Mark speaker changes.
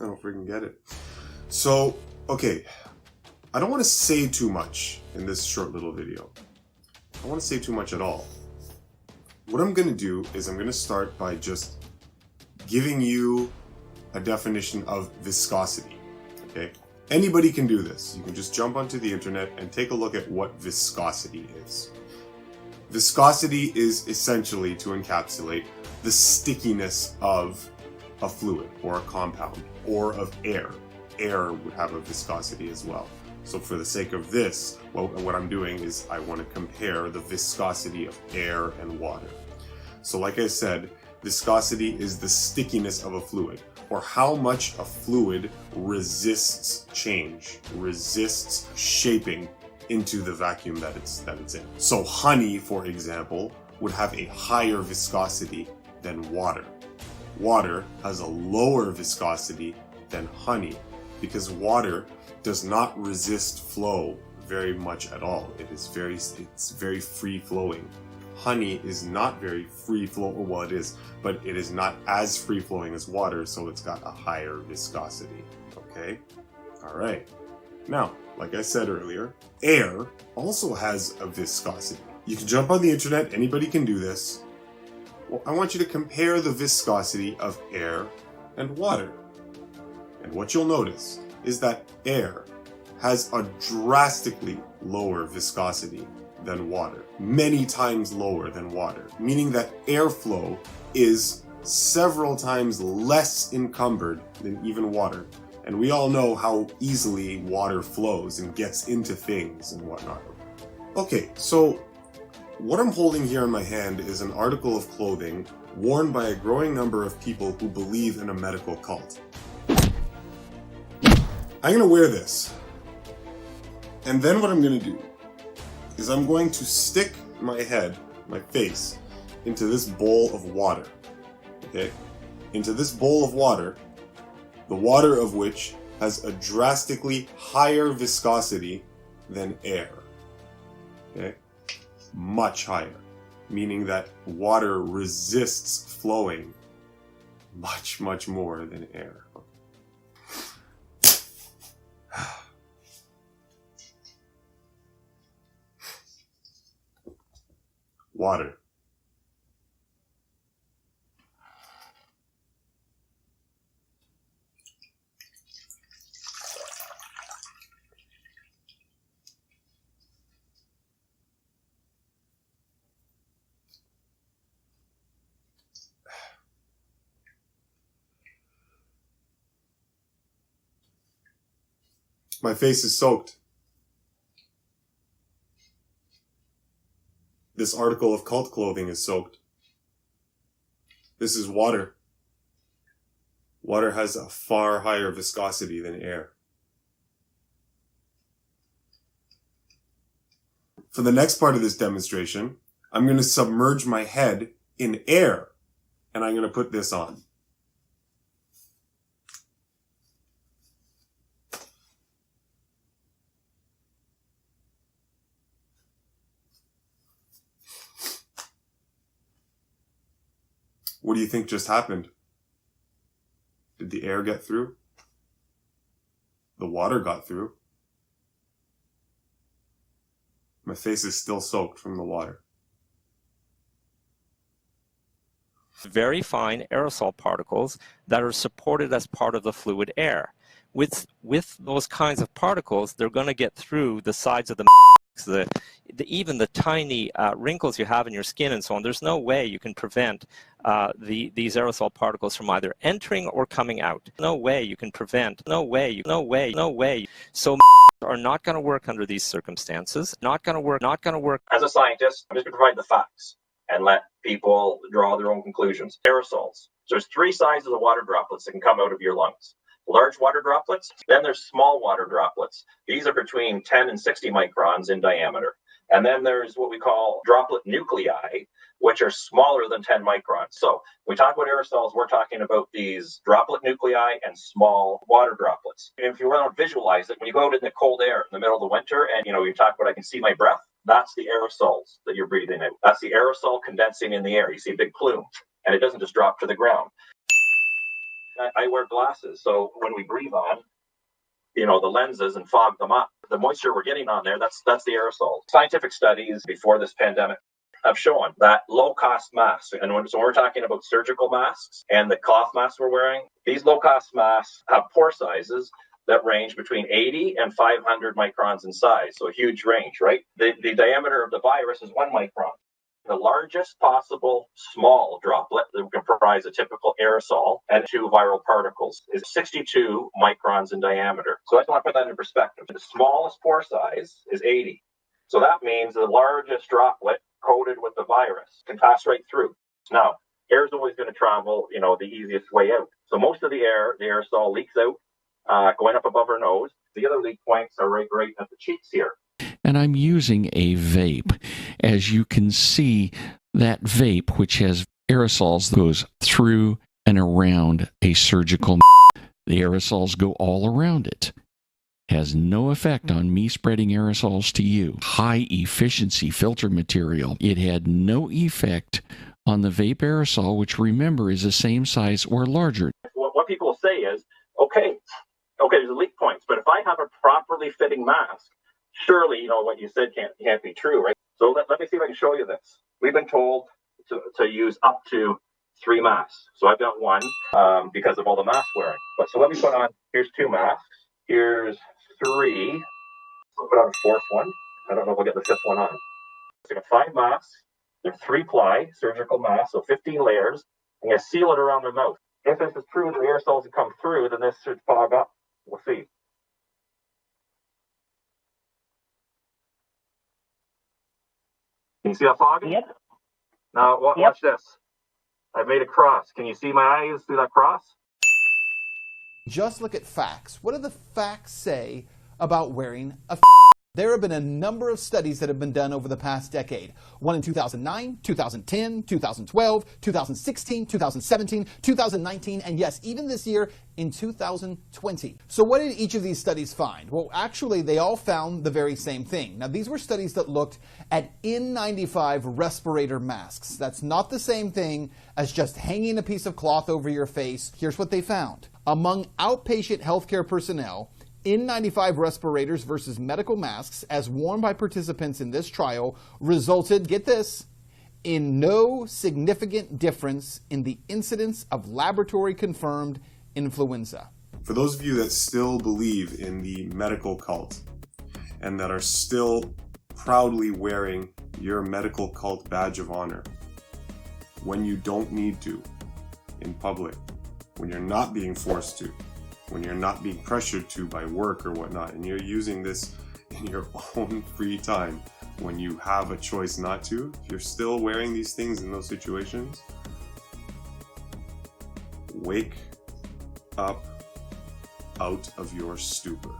Speaker 1: I don't freaking get it. So, okay, I don't want to say too much in this short little video. I don't want to say too much at all. What I'm going to do is I'm going to start by just giving you a definition of viscosity, okay? Anybody can do this. You can just jump onto the internet and take a look at what viscosity is. Viscosity is essentially to encapsulate the stickiness of a fluid or a compound or of air. Air would have a viscosity as well. So for the sake of this, what I'm doing is I want to compare the viscosity of air and water. So like I said, viscosity is the stickiness of a fluid, or how much a fluid resists change, resists shaping into the vacuum that it's in. So honey, for example, would have a higher viscosity than water. Water has a lower viscosity than honey because water does not resist flow very much at all. It's very free flowing. Honey is not very free flow, well it is, but it is not as free flowing as water, so it's got a higher viscosity, okay? All right. Now, like I said earlier, air also has a viscosity. You can jump on the internet, anybody can do this. Well, I want you to compare the viscosity of air and water. And what you'll notice is that air has a drastically lower viscosity than water. Many times lower than water, meaning that airflow is several times less encumbered than even water. And we all know how easily water flows and gets into things and whatnot. Okay, so what I'm holding here in my hand is an article of clothing worn by a growing number of people who believe in a medical cult. I'm gonna wear this. And then what I'm gonna do is I'm going to stick my head, my face, into this bowl of water. Okay? Into this bowl of water, the water of which has a drastically higher viscosity than air. Okay? Much higher. Meaning that water resists flowing much, much more than air. Water. My face is soaked. This article of cult clothing is soaked. This is water. Water has a far higher viscosity than air. For the next part of this demonstration, I'm going to submerge my head in air, and I'm going to put this on. What do you think just happened? Did the air get through? The water got through. My face is still soaked from the water.
Speaker 2: Very fine aerosol particles that are supported as part of the fluid air. With those kinds of particles, they're going to get through the sides of the even the tiny wrinkles you have in your skin and so on. There's no way you can prevent these aerosol particles from either entering or coming out. No way you can prevent. No way. So are not going to work under these circumstances. Not going to work.
Speaker 3: As a scientist, I'm just going to provide the facts and let people draw their own conclusions. Aerosols. So there's three sizes of water droplets that can come out of your lungs. Large water droplets, then there's small water droplets. These are between 10 and 60 microns in diameter. And then there's what we call droplet nuclei, which are smaller than 10 microns. So when we talk about aerosols, we're talking about these droplet nuclei and small water droplets. And if you want to visualize it, when you go out in the cold air in the middle of the winter and you talk about I can see my breath, that's the aerosols that you're breathing out. That's the aerosol condensing in the air. You see a big plume and it doesn't just drop to the ground. I wear glasses, so when we breathe on, the lenses and fog them up. The moisture we're getting on there, that's the aerosol. Scientific studies before this pandemic have shown that low-cost masks, and when we're talking about surgical masks and the cloth masks we're wearing, these low-cost masks have pore sizes that range between 80 and 500 microns in size, so a huge range, right? The diameter of the virus is 1 micron. The largest possible small droplet that can comprise a typical aerosol and 2 viral particles is 62 microns in diameter. So I just want to put that in perspective. The smallest pore size is 80. So that means the largest droplet coated with the virus can pass right through. Now, air is always going to travel, the easiest way out. So most of the aerosol leaks out, going up above our nose. The other leak points are right at the cheeks here.
Speaker 4: And I'm using a vape. As you can see, that vape, which has aerosols, goes through and around a surgical. The aerosols go all around it. Has no effect on me spreading aerosols to you. High efficiency filter material. It had no effect on the vape aerosol, which remember is the same size or larger.
Speaker 3: What people will say is, okay, there's leak points, but if I have a properly fitting mask, surely, what you said can't be true, right? So let me see if I can show you this. We've been told to use up to 3 masks. So I've got 1 because of all the mask wearing. But so let me put on, here's 2 masks. Here's 3. I'll put on a 4th one. I don't know if we'll get the 5th one on. So I got 5 masks. They're 3-ply surgical masks, so 15 layers. I'm going to seal it around the mouth. If this is true, the aerosols will come through, then this should fog up. We'll see. Can you see that fogging?
Speaker 5: Yep.
Speaker 3: Now, watch this. I've made a cross. Can you see my eyes through that cross?
Speaker 6: Just look at facts. What do the facts say about wearing a There have been a number of studies that have been done over the past decade. One in 2009, 2010, 2012, 2016, 2017, 2019, and yes, even this year in 2020. So what did each of these studies find? Well, actually, they all found the very same thing. Now, these were studies that looked at N95 respirator masks. That's not the same thing as just hanging a piece of cloth over your face. Here's what they found. Among outpatient healthcare personnel, N95 respirators versus medical masks, as worn by participants in this trial, resulted, get this, in no significant difference in the incidence of laboratory-confirmed influenza.
Speaker 1: For those of you that still believe in the medical cult and that are still proudly wearing your medical cult badge of honor when you don't need to in public, when you're not being forced to, when you're not being pressured to by work or whatnot, and you're using this in your own free time when you have a choice not to, if you're still wearing these things in those situations, wake up out of your stupor.